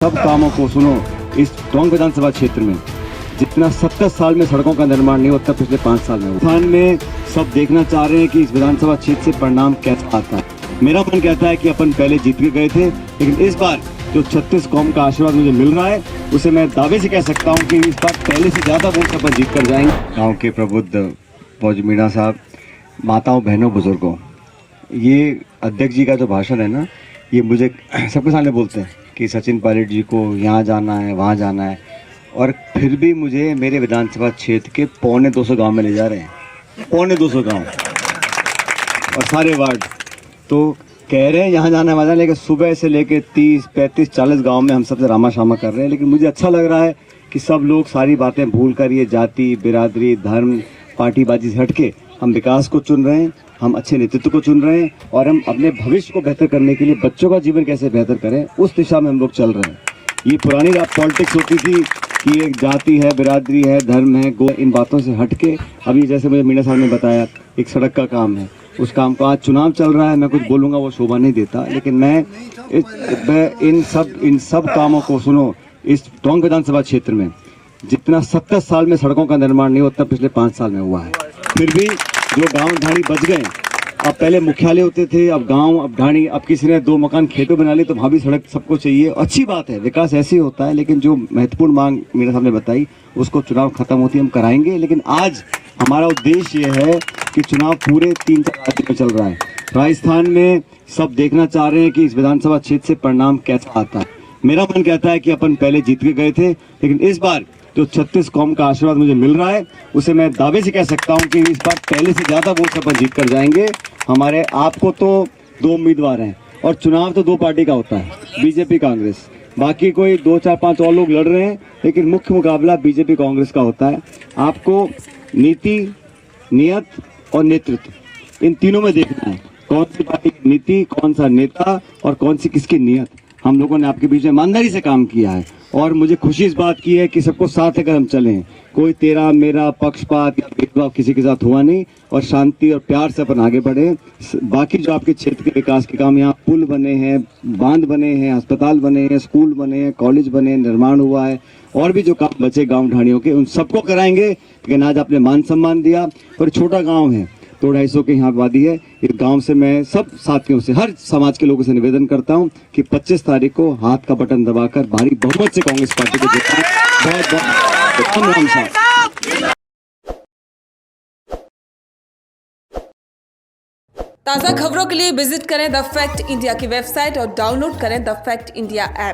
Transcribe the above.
सब कामों को सुनो। इस टोंक विधानसभा क्षेत्र में जितना 70 साल में सड़कों का निर्माण नहीं होता पिछले 5 साल में हुआ। में सब देखना चाह रहे हैं कि इस विधानसभा क्षेत्र से परिणाम कैसा आता है। मेरा मन कहता है कि अपन पहले जीत के गए थे, लेकिन इस बार जो 36 कौम का आशीर्वाद मुझे मिल रहा है उसे मैं दावे से कह सकता हूं कि इस बार पहले से ज्यादा वोट अपन जीत कर जाएंगे। गाँव के प्रबुद्ध फौजी मीणा साहब, माताओं, बहनों, बुजुर्गों, ये अध्यक्ष जी का जो भाषण है ना, ये मुझे सबके सामने बोलते हैं कि सचिन पायलट जी को यहाँ जाना है, वहाँ जाना है, और फिर भी मुझे मेरे विधानसभा क्षेत्र के 250 गांव में ले जा रहे हैं। 250 गांव और सारे वार्ड। तो कह रहे हैं यहाँ जाना है, वहाँ जाना है, लेकिन सुबह से लेके 30, 35, 40 गाँव में हम सबसे रामा शामा कर रहे हैं। लेकिन मुझे अच्छा लग रहा है कि सब लोग सारी बातें भूल कर ये जाति, बिरादरी, धर्म, पार्टीबाजी से हट के हम विकास को चुन रहे हैं, हम अच्छे नेतृत्व को चुन रहे हैं, और हम अपने भविष्य को बेहतर करने के लिए बच्चों का जीवन कैसे बेहतर करें उस दिशा में हम लोग चल रहे हैं। ये पुरानी पॉलिटिक्स होती थी कि एक जाति है, बिरादरी है, धर्म है, इन बातों से हट के अभी जैसे मुझे मीणा साहब ने बताया एक सड़क का काम है, उस काम को आज चुनाव चल रहा है, मैं कुछ बोलूँगा वो शोभा नहीं देता, लेकिन मैं इन सब कामों को सुनो। इस टोंक विधानसभा क्षेत्र में जितना 70 साल में सड़कों का निर्माण नहीं होता पिछले 5 साल में हुआ है। फिर भी जो गांव ढाणी बच गए, अब पहले मुख्यालय होते थे, अब गांव, अब ढाणी, अब किसी ने 2 मकान खेतों बना लिए तो वहां भी सड़क सबको चाहिए। अच्छी बात है, विकास ऐसे ही होता है, लेकिन जो महत्वपूर्ण मांग मीणा साहब ने बताई उसको चुनाव खत्म होती हम कराएंगे। लेकिन आज हमारा उद्देश्य ये है कि चुनाव पूरे 3-4 राज्यों में चल रहा है। राजस्थान में सब देखना चाह रहे हैं कि इस विधानसभा क्षेत्र से परिणाम कैसा आता है। मेरा मन कहता है कि अपन पहले जीत के गए थे, लेकिन इस बार जो 36 कौम का आशीर्वाद मुझे मिल रहा है उसे मैं दावे से कह सकता हूं कि इस बार पहले से ज्यादा वोट अपन जीत कर जाएंगे। हमारे आपको तो 2 उम्मीदवार हैं और चुनाव तो 2 पार्टी का होता है, बीजेपी कांग्रेस, बाकी कोई 2, 4, 5 और लोग लड़ रहे हैं, लेकिन मुख्य मुकाबला बीजेपी कांग्रेस का होता है। आपको नीति, नियत और नेतृत्व, इन तीनों में देखना है कौन सी पार्टी की नीति, कौन सा नेता और कौन सी किसकी नियत। हम लोगों ने आपके बीच में ईमानदारी से काम किया है और मुझे खुशी इस बात की है कि सबको साथ लेकर हम चले हैं। कोई तेरा मेरा पक्षपात या भेदभाव किसी के साथ हुआ नहीं, और शांति और प्यार से अपन आगे बढ़े। बाकी जो आपके क्षेत्र के विकास के काम, यहाँ पुल बने हैं, बांध बने हैं, अस्पताल बने हैं, स्कूल बने हैं, कॉलेज बने हैं, निर्माण हुआ है, और भी जो काम बचे गाँव ढाणियों के उन सबको कराएंगे। लेकिन आज आपने मान सम्मान दिया, पर छोटा गाँव है, 200-250 के यहाँ आबादी है। इस गांव से मैं सब साथियों से, हर समाज के लोगों से निवेदन करता हूं कि 25 तारीख को हाथ का बटन दबाकर भारी बहुमत से कांग्रेस पार्टी को जिताएं। बहुत बहुत राम साहब। ताज़ा खबरों के लिए विजिट करें द फैक्ट इंडिया की वेबसाइट और डाउनलोड करें द फैक्ट इंडिया ऐप।